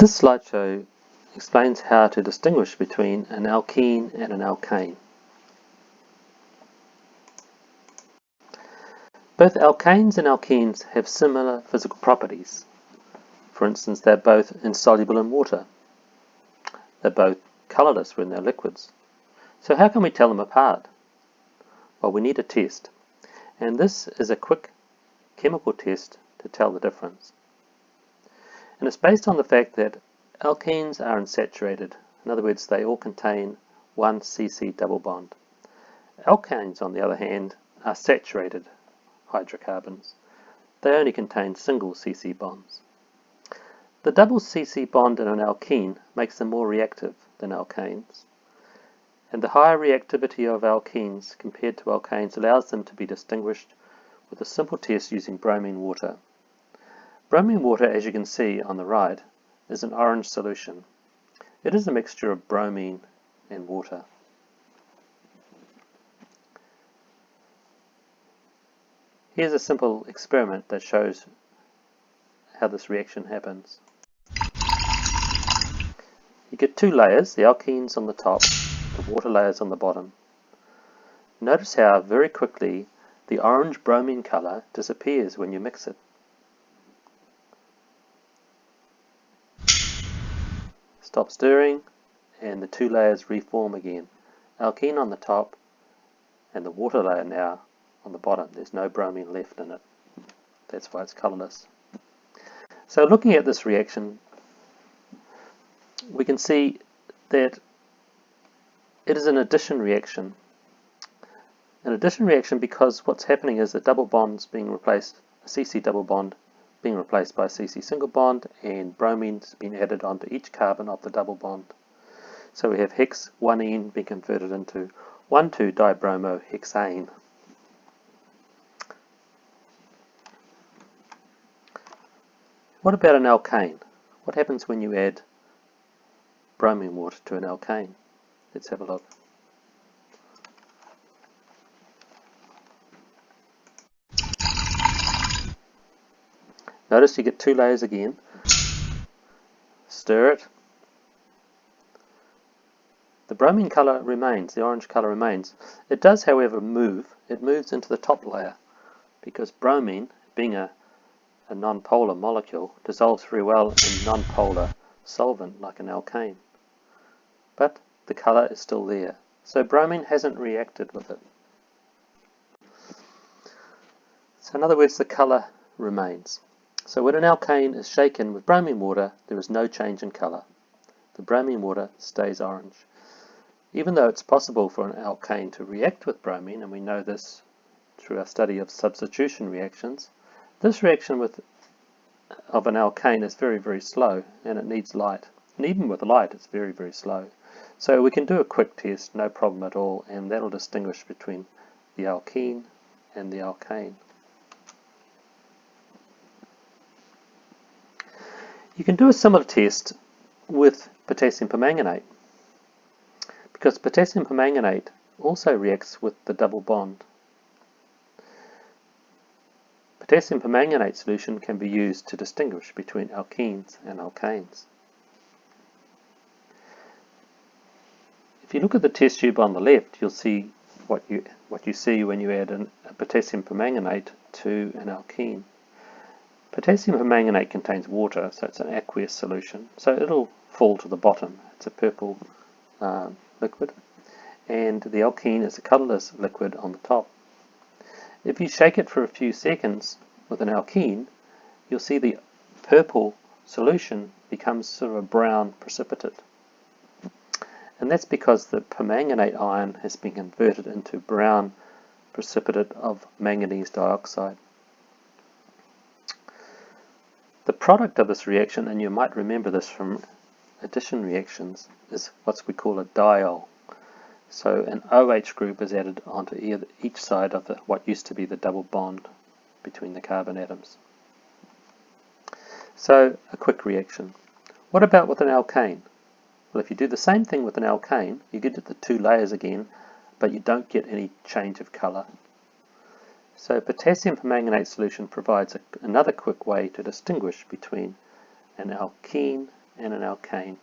This slideshow explains how to distinguish between an alkene and an alkane. Both alkanes and alkenes have similar physical properties. For instance, they're both insoluble in water. They're both colourless when they're liquids. So how can we tell them apart? Well, we need a test. And this is a quick chemical test to tell the difference. And it's based on the fact that alkenes are unsaturated. In other words, they all contain one CC double bond. Alkanes, on the other hand, are saturated hydrocarbons. They only contain single CC bonds. The double CC bond in an alkene makes them more reactive than alkanes. And the higher reactivity of alkenes compared to alkanes allows them to be distinguished with a simple test using bromine water. Bromine water, as you can see on the right, is an orange solution. It is a mixture of bromine and water. Here's a simple experiment that shows how this reaction happens. You get two layers, the alkenes on the top, the water layers on the bottom. Notice how very quickly the orange bromine colour disappears when you mix it. Stop stirring and the two layers reform again. Alkene on the top and the water layer now on the bottom. There's no bromine left in it. That's why it's colourless. So looking at this reaction, we can see that it is an addition reaction. An addition reaction because what's happening is the double bonds being replaced, a CC double bond being replaced by a CC single bond, and bromine's been added onto each carbon of the double bond. So we have hex 1N being converted into 1,2-dibromohexane. What about an alkane? What happens when you add bromine water to an alkane? Let's have a look. Notice you get two layers again. Stir it. The bromine colour remains, the orange colour remains. It does, however, move. It moves into the top layer because bromine, being a non-polar molecule, dissolves very well in non-polar solvent like an alkane. But the colour is still there. So bromine hasn't reacted with it. So in other words, the colour remains. So when an alkane is shaken with bromine water, there is no change in colour. The bromine water stays orange. Even though it's possible for an alkane to react with bromine, and we know this through our study of substitution reactions, this reaction of an alkane is very, very slow, and it needs light. And even with light, it's very, very slow. So we can do a quick test, no problem at all, and that'll distinguish between the alkene and the alkane. You can do a similar test with potassium permanganate, because potassium permanganate also reacts with the double bond. Potassium permanganate solution can be used to distinguish between alkenes and alkanes. If you look at the test tube on the left, you'll see what you see when you add a potassium permanganate to an alkene. Potassium permanganate contains water, so it's an aqueous solution, so it'll fall to the bottom. It's a purple liquid, and the alkene is a colourless liquid on the top. If you shake it for a few seconds with an alkene, you'll see the purple solution becomes sort of a brown precipitate. And that's because the permanganate ion has been converted into brown precipitate of manganese dioxide. The product of this reaction, and you might remember this from addition reactions, is what we call a diol. So an OH group is added onto each side of what used to be the double bond between the carbon atoms. So a quick reaction. What about with an alkane? Well, if you do the same thing with an alkane, you get the two layers again, but you don't get any change of colour. So potassium permanganate solution provides another quick way to distinguish between an alkene and an alkane